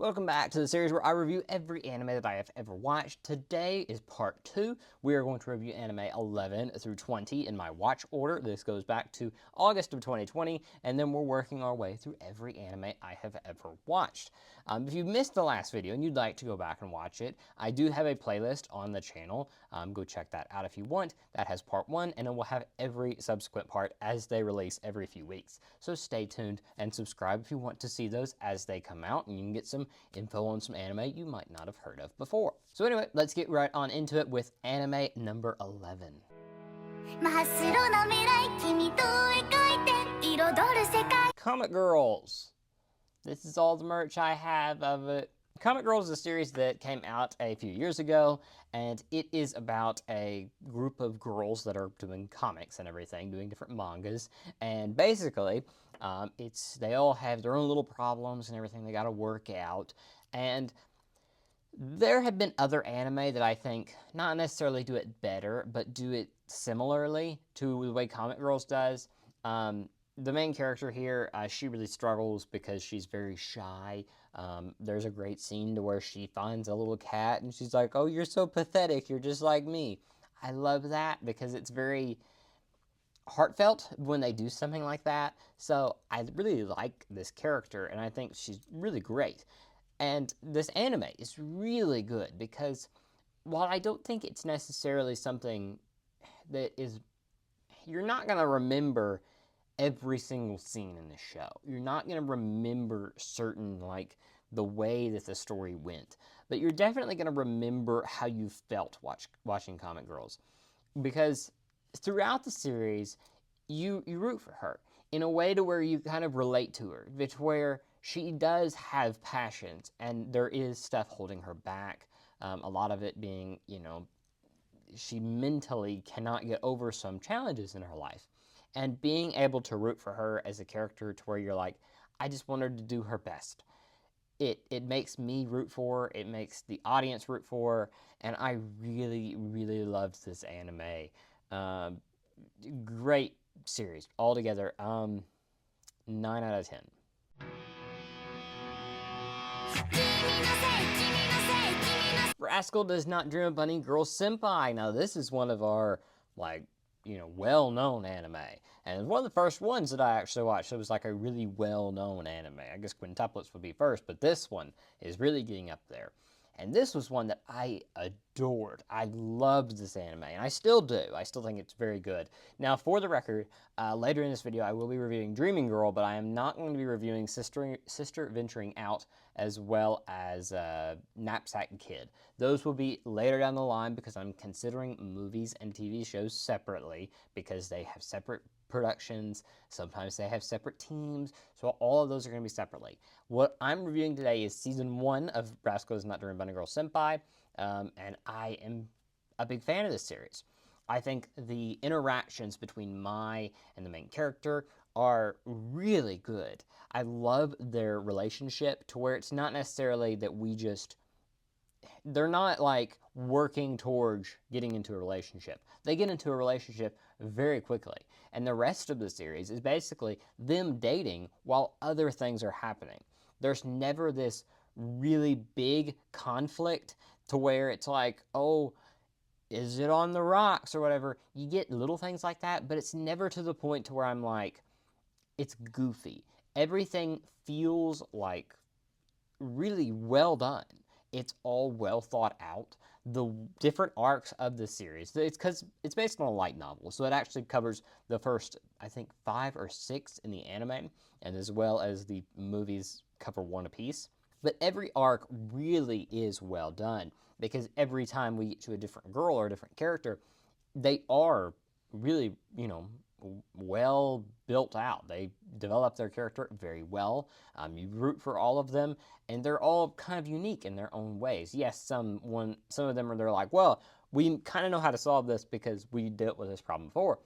Welcome back to the series where I review every anime that I have ever watched. Today is part 2. We are going to review anime 11 through 20 in my watch order. This goes back to August of 2020, and then we're working our way through every anime I have ever watched. If you missed the last video and you'd like to go back and watch it, I do have a playlist on the channel. Go check that out if you want. That has part 1, and it will have every subsequent part as they release every few weeks. So stay tuned and subscribe if you want to see those as they come out, and you can get some info on some anime you might not have heard of before. So anyway, let's get right on into it with anime number 11. Comic Girls. This is all the merch I have of it. Comic Girls is a series that came out a few years ago, and it is about a group of girls that are doing comics and everything, doing different mangas, and basically, they all have their own little problems and everything they gotta work out, and there have been other anime that I think not necessarily do it better, but do it similarly to the way Comic Girls does. The main character here, she really struggles because she's very shy. There's a great scene to where she finds a little cat and she's like, "Oh, you're so pathetic, you're just like me." I love that because it's very heartfelt when they do something like that. So I really like this character and I think she's really great. And this anime is really good because while I don't think it's necessarily something that is, you're not going to remember every single scene in the show. You're not going to remember certain, like, the way that the story went. But you're definitely going to remember how you felt watching Comic Girls. Because throughout the series, you root for her in a way to where you kind of relate to her. It's where she does have passions, and there is stuff holding her back. A lot of it being, she mentally cannot get over some challenges in her life. And being able to root for her as a character to where you're like, I just want her to do her best. It makes me root for her, it makes the audience root for her, and I really, really loved this anime. Great series altogether. 9 out of 10. Rascal Does Not Dream of Bunny Girl Senpai. Now this is one of our, well-known anime. And it's one of the first ones that I actually watched. It was like a really well-known anime. I guess Quintuplets would be first, but this one is really getting up there. And this was one that I adored. I loved this anime, and I still do. I still think it's very good. Now, for the record, later in this video, I will be reviewing Dreaming Girl, but I am not going to be reviewing Sister Venturing Out as well as Knapsack Kid. Those will be later down the line because I'm considering movies and TV shows separately because they have separate productions, sometimes they have separate teams, so all of those are going to be separately. What I'm reviewing today is Season 1 of Rascal Does Not Dream of Bunny Girl Senpai, and I am a big fan of this series. I think the interactions between Mai and the main character are really good. I love their relationship to where it's not necessarily that they're not like working towards getting into a relationship. They get into a relationship very quickly. And the rest of the series is basically them dating while other things are happening. There's never this really big conflict to where it's like, oh, is it on the rocks or whatever? You get little things like that, but it's never to the point to where I'm like, it's goofy. Everything feels like really well done. It's all well thought out. The different arcs of the series, it's because it's based on a light novel, so it actually covers the first, I think, 5 or 6 in the anime, and as well as the movies cover 1 apiece. But every arc really is well done, because every time we get to a different girl or a different character, they are really, well built out. They develop their character very well. You root for all of them, and they're all kind of unique in their own ways. Yes, some of them they're like, well, we kind of know how to solve this because we dealt with this problem before,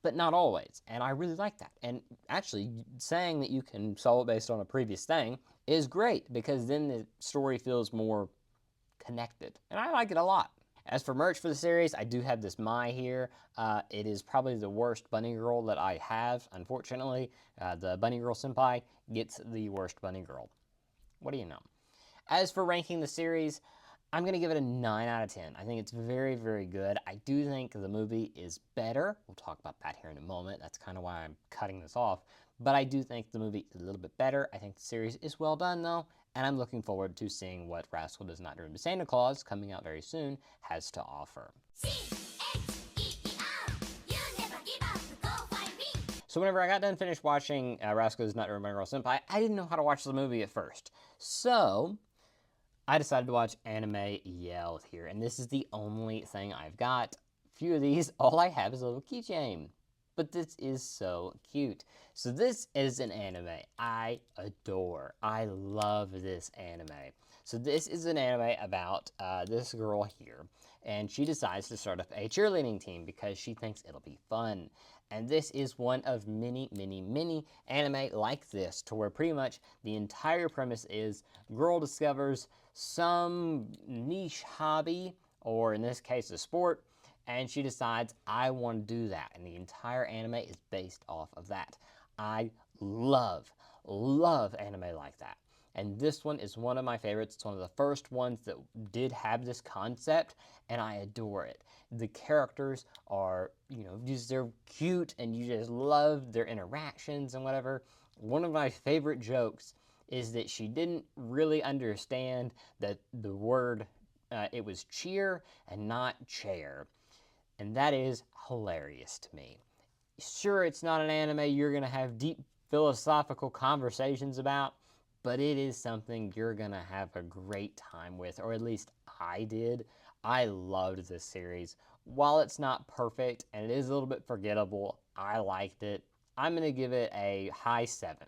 but not always. And I really like that. And actually, saying that you can solve it based on a previous thing is great because then the story feels more connected, and I like it a lot. As for merch for the series, I do have this Mai here. It is probably the worst bunny girl that I have, unfortunately. The bunny girl senpai gets the worst bunny girl. What do you know? As for ranking the series, I'm going to give it a 9 out of 10. I think it's very, very good. I do think the movie is better. We'll talk about that here in a moment. That's kind of why I'm cutting this off. But I do think the movie is a little bit better. I think the series is well done, though. And I'm looking forward to seeing what Rascal Does Not Dream of Santa Claus, coming out very soon, has to offer. So whenever I got done finished watching Rascal Does Not Dream of Santa Claus Senpai, I didn't know how to watch the movie at first. So I decided to watch Anime Yell here, and this is the only thing I've got. A few of these, all I have is a little keychain. But this is so cute. So this is an anime I adore. I love this anime. So this is an anime about this girl here, and she decides to start up a cheerleading team because she thinks it'll be fun. And this is one of many, many, many anime like this, to where pretty much the entire premise is girl discovers some niche hobby, or in this case a sport, and she decides, I want to do that. And the entire anime is based off of that. I love anime like that. And this one is one of my favorites. It's one of the first ones that did have this concept, and I adore it. The characters are, they're cute, and you just love their interactions and whatever. One of my favorite jokes is that she didn't really understand that the word, it was cheer and not chair. And that is hilarious to me. Sure, it's not an anime you're going to have deep philosophical conversations about, but it is something you're going to have a great time with, or at least I did. I loved this series. While it's not perfect and it is a little bit forgettable, I liked it. I'm going to give it a high 7.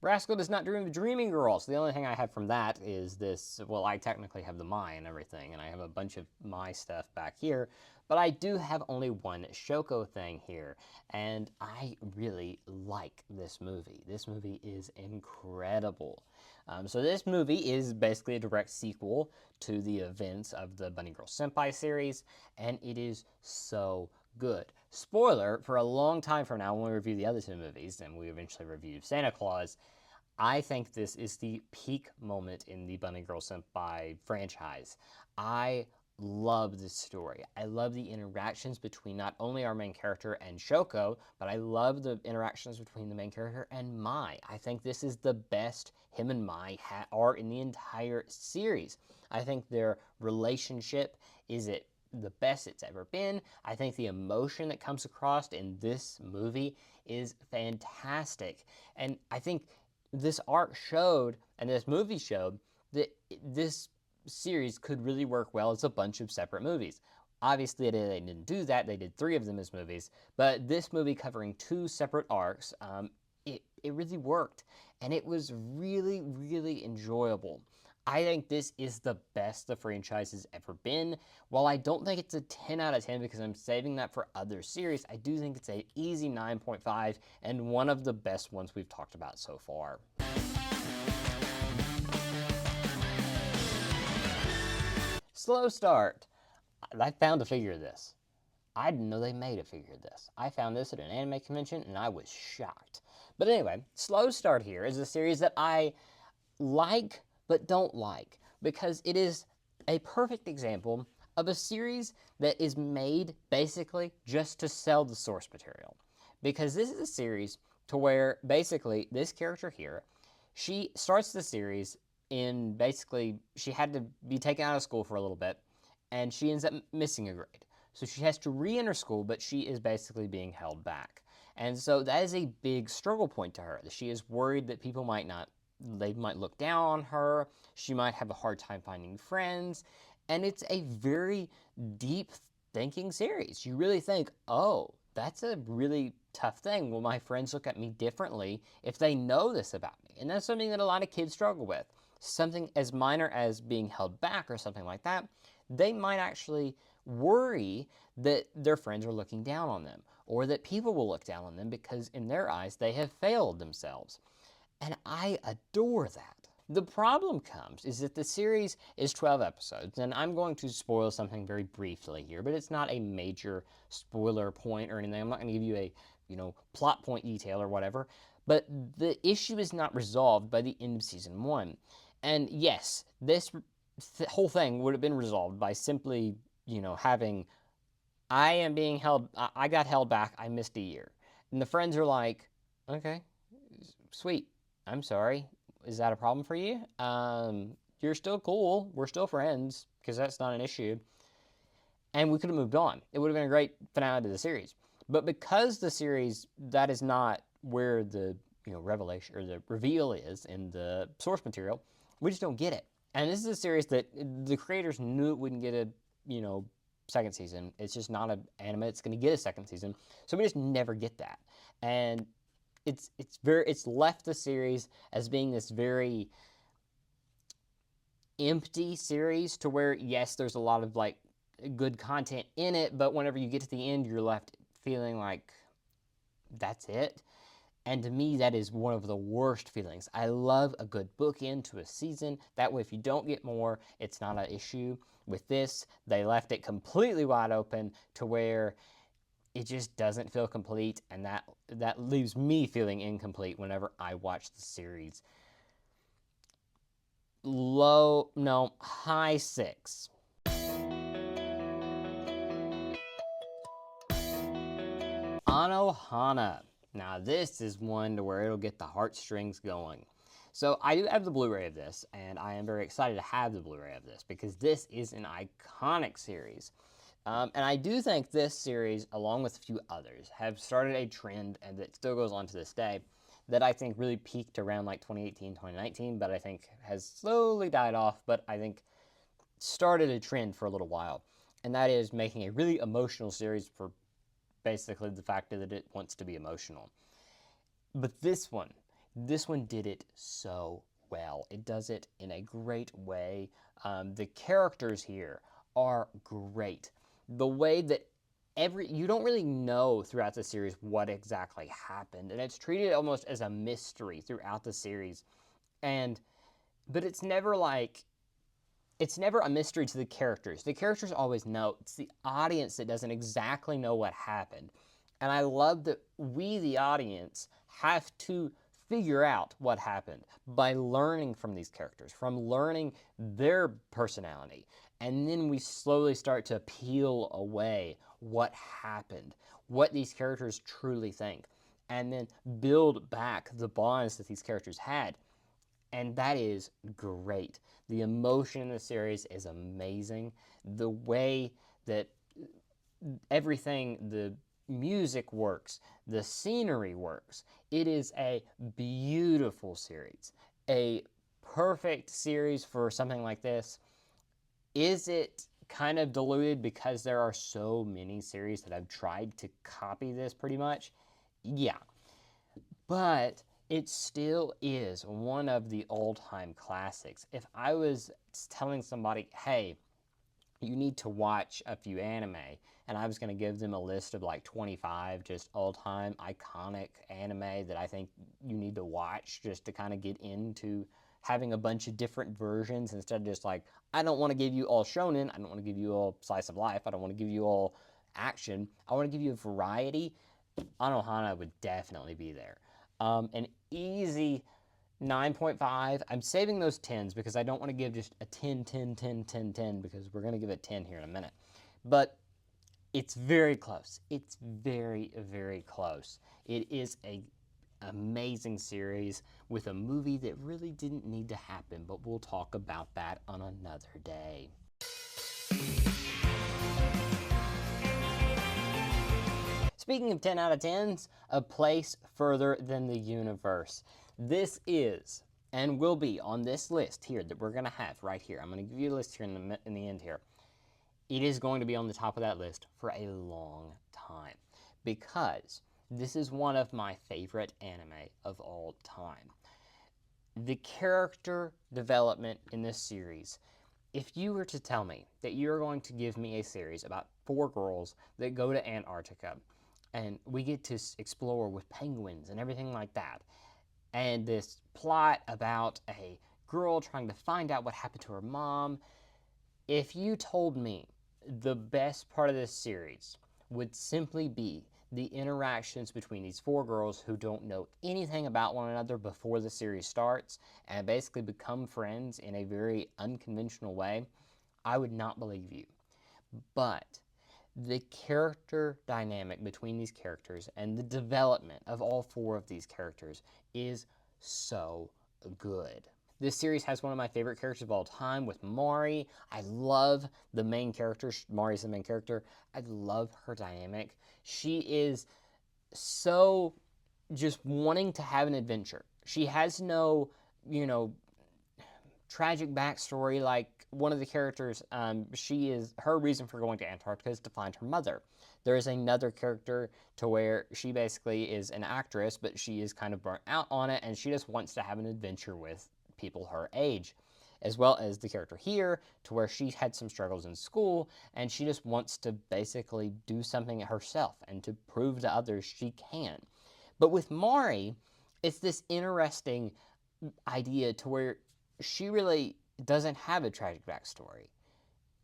Rascal Does Not Dream of Dreaming Girl. So the only thing I have from that is this, well, I technically have the Mai and everything, and I have a bunch of Mai stuff back here, but I do have only one Shoko thing here, and I really like this movie. This movie is incredible. So this movie is basically a direct sequel to the events of the Bunny Girl Senpai series, and it is so good. Spoiler, for a long time from now, when we review the other two movies, and we eventually review Santa Claus, I think this is the peak moment in the Bunny Girl Senpai franchise. I love this story. I love the interactions between not only our main character and Shoko, but I love the interactions between the main character and Mai. I think this is the best him and Mai are in the entire series. I think their relationship is the best it's ever been. I think the emotion that comes across in this movie is fantastic. And I think this arc showed, and this movie showed, that this series could really work well as a bunch of separate movies. Obviously, they didn't do that. They did 3 of them as movies. But this movie covering 2 separate arcs, it really worked. And it was really, really enjoyable. I think this is the best the franchise has ever been. While I don't think it's a 10 out of 10 because I'm saving that for other series, I do think it's an easy 9.5 and one of the best ones we've talked about so far. Slow start. I found a figure of this. I didn't know they made a figure of this. I found this at an anime convention and I was shocked. But anyway, Slow Start here is a series that I like but don't like, because it is a perfect example of a series that is made basically just to sell the source material. Because this is a series to where basically this character here, she starts the series in basically, she had to be taken out of school for a little bit, and she ends up missing a grade. So she has to re-enter school, but she is basically being held back. And so that is a big struggle point to her. She is worried that people might look down on her, she might have a hard time finding friends, and it's a very deep thinking series. You really think, oh, that's a really tough thing. Will my friends look at me differently if they know this about me? And that's something that a lot of kids struggle with. Something as minor as being held back or something like that, they might actually worry that their friends are looking down on them, or that people will look down on them because in their eyes they have failed themselves. And I adore that. The problem comes is that the series is 12 episodes, and I'm going to spoil something very briefly here, but it's not a major spoiler point or anything. I'm not going to give you a plot point detail or whatever. But the issue is not resolved by the end of season 1. And yes, this whole thing would have been resolved by simply, having I got held back, I missed a year. And the friends are like, okay, sweet, I'm sorry. Is that a problem for you? You're still cool. We're still friends because that's not an issue. And we could have moved on. It would have been a great finale to the series. But because the series, that is not where the revelation or the reveal is in the source material, we just don't get it. And this is a series that the creators knew it wouldn't get a second season. It's just not an anime. It's going to get a second season, so we just never get that. And it's left the series as being this very empty series, to where yes, there's a lot of like good content in it, but whenever you get to the end, you're left feeling like that's it. And to me, that is one of the worst feelings. I love a good bookend to a season. That way, if you don't get more, it's not an issue. With this, they left it completely wide open to where it just doesn't feel complete, and that leaves me feeling incomplete whenever I watch the series. High 6. Anohana. Now this is one to where it'll get the heartstrings going. So I do have the Blu-ray of this, and I am very excited to have the Blu-ray of this because this is an iconic series. And I do think this series, along with a few others, have started a trend, and that still goes on to this day, that I think really peaked around like 2018, 2019, but I think has slowly died off, but I think started a trend for a little while. And that is making a really emotional series for basically the fact that it wants to be emotional. But this one did it so well. It does it in a great way. The characters here are great. The way that you don't really know throughout the series what exactly happened, and it's treated almost as a mystery throughout the series. But it's never a mystery to the characters. The characters always know. It's the audience that doesn't exactly know what happened. And I love that we, the audience, have to figure out what happened by learning from these characters, from learning their personality. And then we slowly start to peel away what happened, what these characters truly think, and then build back the bonds that these characters had. And that is great. The emotion in the series is amazing. The way that everything, the music works, the scenery works. It is a beautiful series, a perfect series for something like this. Is it kind of diluted because there are so many series that have tried to copy this pretty much? Yeah. But it still is one of the all-time classics. If I was telling somebody, hey, you need to watch a few anime, and I was going to give them a list of like 25 just all-time iconic anime that I think you need to watch just to kind of get into having a bunch of different versions, instead of just like, I don't want to give you all shonen, I don't want to give you all slice of life, I don't want to give you all action, I want to give you a variety. Anohana would definitely be there. An easy 9.5. I'm saving those 10s because I don't want to give just a 10, 10, 10, 10, 10, because we're going to give it 10 here in a minute. But it's very close. It's very, very close. It is an amazing series with a movie that really didn't need to happen, but we'll talk about that on another day. Speaking of 10 out of 10s, A Place Further Than the Universe. This is, and will be, on this list here that we're going to have right here. I'm going to give you a list here in the end here. It is going to be on the top of that list for a long time, because this is one of my favorite anime of all time. The character development in this series, if you were to tell me that you're going to give me a series about 4 girls that go to Antarctica, and we get to explore with penguins and everything like that, and this plot about a girl trying to find out what happened to her mom, if you told me the best part of this series would simply be the interactions between these four girls who don't know anything about one another before the series starts and basically become friends in a very unconventional way, I would not believe you. But the character dynamic between these characters and the development of all four of these characters is so good. This series has one of my favorite characters of all time with Mari. I love the main character. Mari's the main character. I love her dynamic. She is so just wanting to have an adventure. She has no, tragic backstory like one of the characters. Her reason for going to Antarctica is to find her mother. There is another character to where she basically is an actress, but she is kind of burnt out on it, and she just wants to have an adventure with people her age, as well as the character here, to where she had some struggles in school, and she just wants to basically do something herself and to prove to others she can. But with Mari, it's this interesting idea to where she really doesn't have a tragic backstory.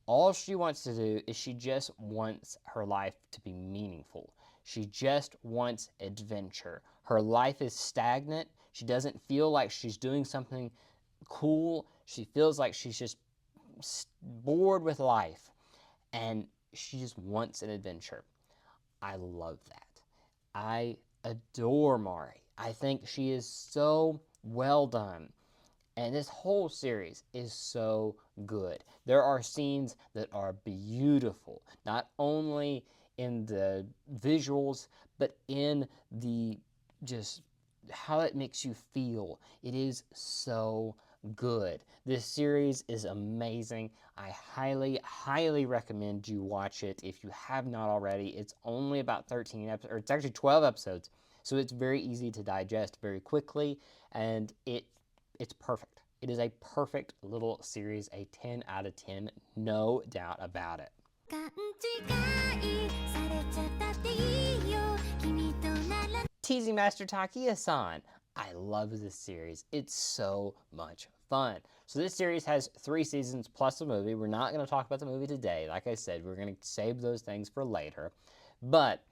All she wants to do is she just wants her life to be meaningful. She just wants adventure. Her life is stagnant. She doesn't feel like she's doing something cool. She feels like she's just bored with life, and she just wants an adventure. I love that. I adore Mari. I think she is so well done. And this whole series is so good. There are scenes that are beautiful, not only in the visuals, but in the just how it makes you feel. It is so good. This series is amazing. I highly, highly recommend you watch it if you have not already. It's only about 13 episodes, or it's actually 12 episodes, so it's very easy to digest very quickly, and it's perfect. It is a perfect little series, a 10 out of 10, no doubt about it. Teasing Master Takia-san. I love this series. It's so much fun. So this series has 3 seasons plus a movie. We're not going to talk about the movie today. Like I said, we're going to save those things for later. But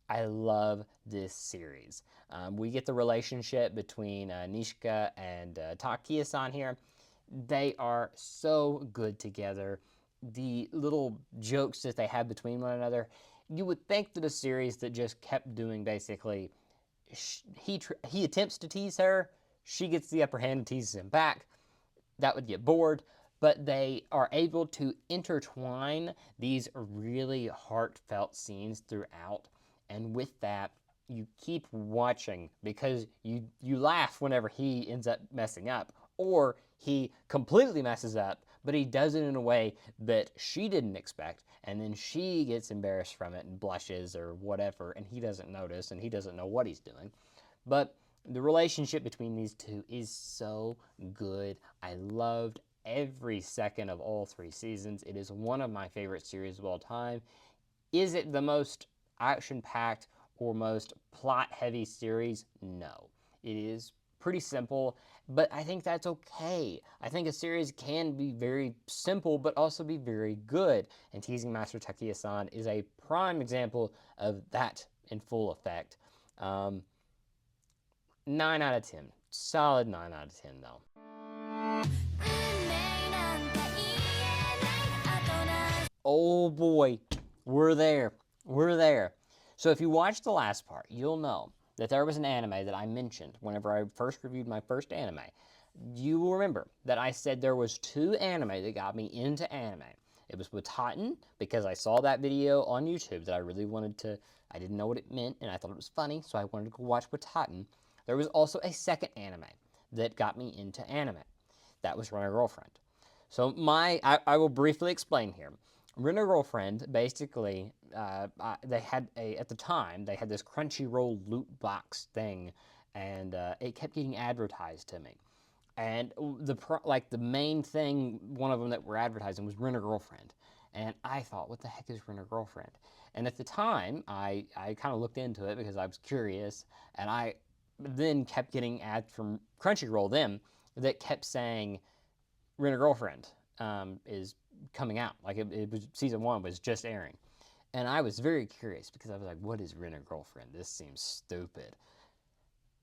I love this series. We get the relationship between Nishika and Takia-san here. They are so good together. The little jokes that they have between one another. You would think that a series that just kept doing basically, he attempts to tease her, she gets the upper hand and teases him back, that would get bored. But they are able to intertwine these really heartfelt scenes throughout, and with that, you keep watching because you laugh whenever he ends up messing up, or he completely messes up, but he does it in a way that she didn't expect, and then she gets embarrassed from it and blushes or whatever, and he doesn't notice and he doesn't know what he's doing. But the relationship between these two is so good. I loved every second of all 3 seasons. It is one of my favorite series of all time. Is it the most action-packed or most plot-heavy series? No. It is pretty simple, but I think that's okay. I think a series can be very simple, but also be very good. And Teasing Master Takia-san is a prime example of that in full effect. 9 out of 10. Solid 9 out of 10, though. Oh boy, we're there. We're there. So if you watched the last part, you'll know that there was an anime that I mentioned whenever I first reviewed my first anime. You will remember that I said there was 2 anime that got me into anime. It was Wataten, because I saw that video on YouTube that I really wanted to, I didn't know what it meant, and I thought it was funny, so I wanted to go watch Wataten. There was also a second anime that got me into anime. That was Run a Girlfriend. So I will briefly explain here. Rent a Girlfriend, basically, they had at the time, they had this Crunchyroll loot box thing, and it kept getting advertised to me. And the main thing, one of them that were advertising was Rent a Girlfriend. And I thought, what the heck is Rent a Girlfriend? And at the time, I kind of looked into it because I was curious, and I then kept getting ads from Crunchyroll then that kept saying, Rent a Girlfriend is coming out. Like it was, season 1 was just airing. And I was very curious because I was like, what is Rent-A-Girlfriend? This seems stupid.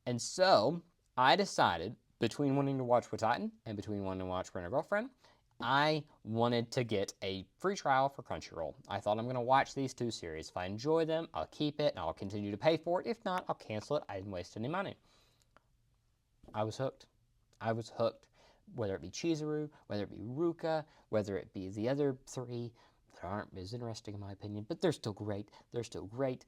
And so I decided between wanting to watch Wataten and between wanting to watch Rent-A-Girlfriend, I wanted to get a free trial for Crunchyroll. I thought I'm going to watch these two series. If I enjoy them, I'll keep it and I'll continue to pay for it. If not, I'll cancel it. I didn't waste any money. I was hooked. I was hooked. Whether it be Chizuru, whether it be Ruka, whether it be the other three that aren't as interesting in my opinion, but they're still great. They're still great.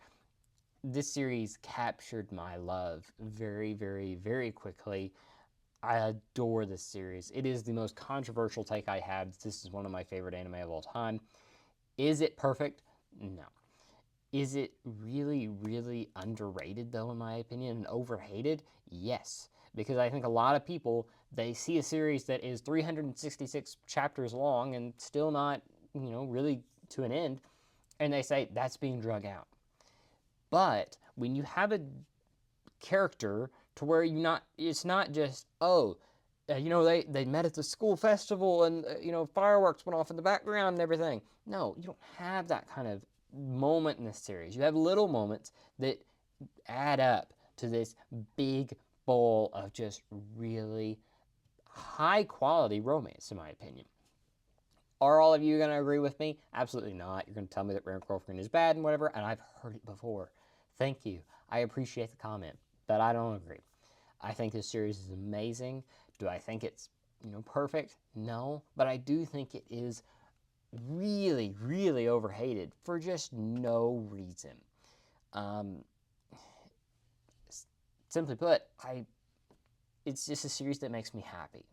This series captured my love very, very, very quickly. I adore this series. It is the most controversial take I had. This is one of my favorite anime of all time. Is it perfect? No. Is it really, really underrated, though, in my opinion, and overhated? Yes. Because I think a lot of people, they see a series that is 366 chapters long and still not, really to an end, and they say, that's being drug out. But when you have a character to where it's not just, they met at the school festival and, fireworks went off in the background and everything. No, you don't have that kind of moment in this series. You have little moments that add up to this big bowl of just really high quality romance, in my opinion. Are all of you going to agree with me? Absolutely not. You're going to tell me that Rent-A-Girlfriend is bad and whatever, and I've heard it before. Thank you. I appreciate the comment, but I don't agree. I think this series is amazing. Do I think it's, perfect? No, but I do think it is really, really overhated for just no reason. Simply put, it's just a series that makes me happy.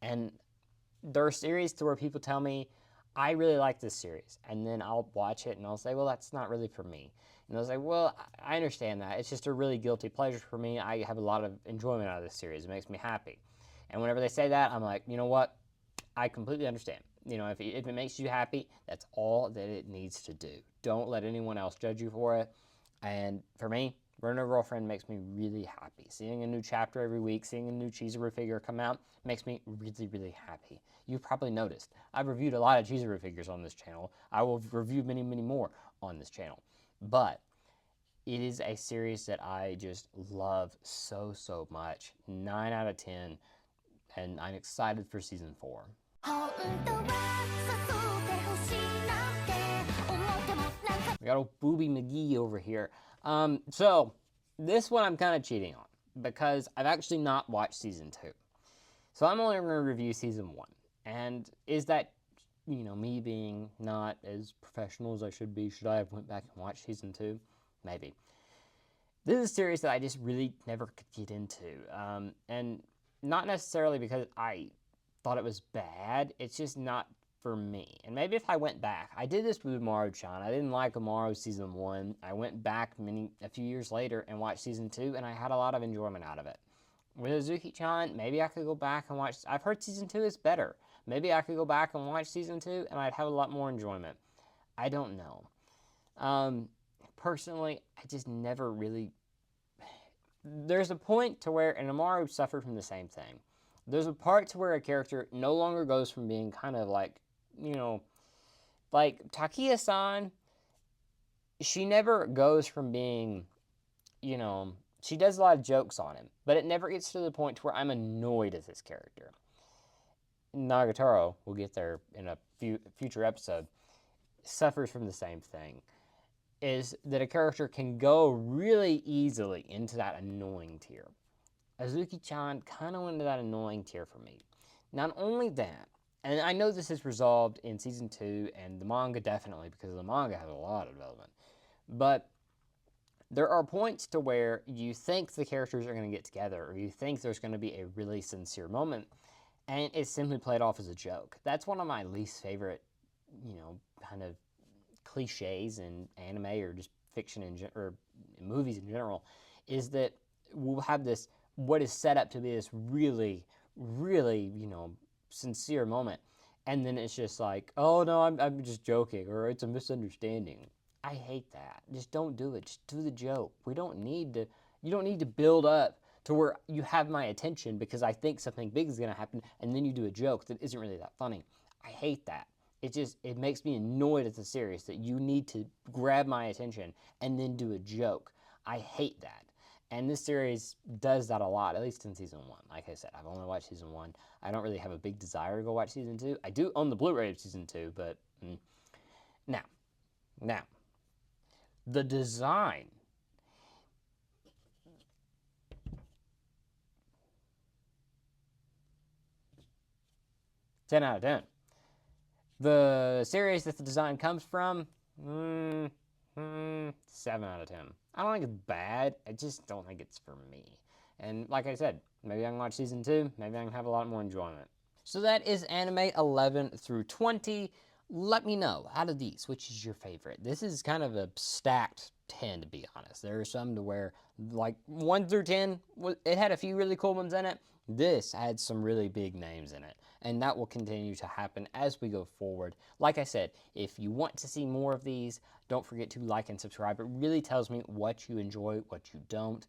And there are series to where people tell me, I really like this series. And then I'll watch it and I'll say, well, that's not really for me. And they'll say, well, I understand that. It's just a really guilty pleasure for me. I have a lot of enjoyment out of this series. It makes me happy. And whenever they say that, I'm like, you know what? I completely understand. If it makes you happy, that's all that it needs to do. Don't let anyone else judge you for it. And for me, Rent-A-Girlfriend makes me really happy. Seeing a new chapter every week, seeing a new Chizuru figure come out, makes me really, really happy. You've probably noticed, I've reviewed a lot of Chizuru figures on this channel. I will review many, many more on this channel. But it is a series that I just love so, so much. 9 out of 10. And I'm excited for season 4. We got old Booby McGee over here. So this one I'm kind of cheating on because I've actually not watched season 2. So I'm only going to review season 1. And is that, me being not as professional as I should be? Should I have went back and watched season 2? Maybe. This is a series that I just really never could get into. And not necessarily because I thought it was bad. It's just not for me. And maybe if I went back, I did this with Umaru-chan. I didn't like Umaru season 1. I went back a few years later and watched season 2, and I had a lot of enjoyment out of it. With Uzaki-chan, maybe I could go back and watch. I've heard season 2 is better. Maybe I could go back and watch season 2, and I'd have a lot more enjoyment. I don't know. Personally, I just never really. There's a point to where, and Amaru suffered from the same thing. There's a part to where a character no longer goes from being kind of like, like Takia-san, she never goes from being, she does a lot of jokes on him, but it never gets to the point to where I'm annoyed at this character. Nagatoro, we'll get there in a future episode, suffers from the same thing. Is that a character can go really easily into that annoying tier. Uzaki-chan kind of went into that annoying tier for me. Not only that, and I know this is resolved in season 2 and the manga definitely, because the manga has a lot of development, but there are points to where you think the characters are going to get together, or you think there's going to be a really sincere moment, and it's simply played off as a joke. That's one of my least favorite, kind of cliches in anime or just fiction or movies in general, is that we'll have this, what is set up to be this really, really, sincere moment. And then it's just like, oh no, I'm just joking, or it's a misunderstanding. I hate that. Just don't do it. Just do the joke. You don't need to build up to where you have my attention because I think something big is going to happen, and then you do a joke that isn't really that funny. I hate that. it makes me annoyed at the series that you need to grab my attention and then do a joke. I hate that. And this series does that a lot, at least in season one. Like I said, I've only watched season one. I don't really have a big desire to go watch season two. I do own the Blu-ray of season two, but now, now, the design. 10 out of 10. The series that the design comes from, 7 out of 10. I don't think it's bad. I just don't think it's for me. And like I said, maybe I can watch season 2. Maybe I can have a lot more enjoyment. So that is anime 11 through 20. Let me know, out of these, which is your favorite? This is kind of a stacked 10, to be honest. There are some to where, like, 1 through 10, it had a few really cool ones in it. This had some really big names in it, and that will continue to happen as we go forward. Like I said, if you want to see more of these, don't forget to like and subscribe. It really tells me what you enjoy, what you don't.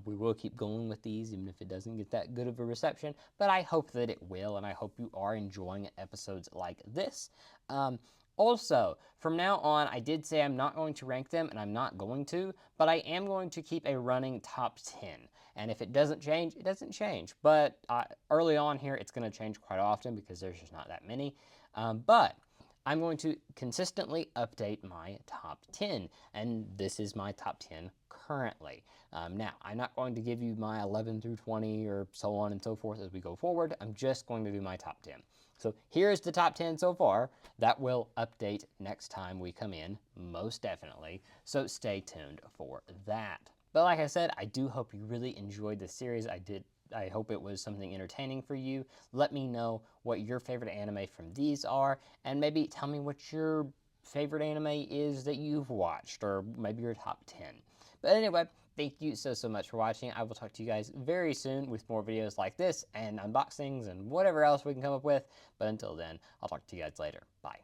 We will keep going with these, even if it doesn't get that good of a reception, but I hope that it will, and I hope you are enjoying episodes like this. Also, from now on, I did say I'm not going to rank them, and I'm not going to, but I am going to keep a running top 10. And if it doesn't change, it doesn't change. But early on here, it's going to change quite often because there's just not that many. But I'm going to consistently update my top 10, and this is my top 10 currently. Now, I'm not going to give you my 11 through 20 or so on and so forth as we go forward. I'm just going to do my top 10. So here's the top 10 so far. That will update next time we come in, most definitely. So stay tuned for that. But like I said, I do hope you really enjoyed this series. I hope it was something entertaining for you. Let me know what your favorite anime from these are, and maybe tell me what your favorite anime is that you've watched, or maybe your top 10. But anyway, thank you so much for watching. I will talk to you guys very soon with more videos like this, and unboxings, and whatever else we can come up with. But until then, I'll talk to you guys later. Bye.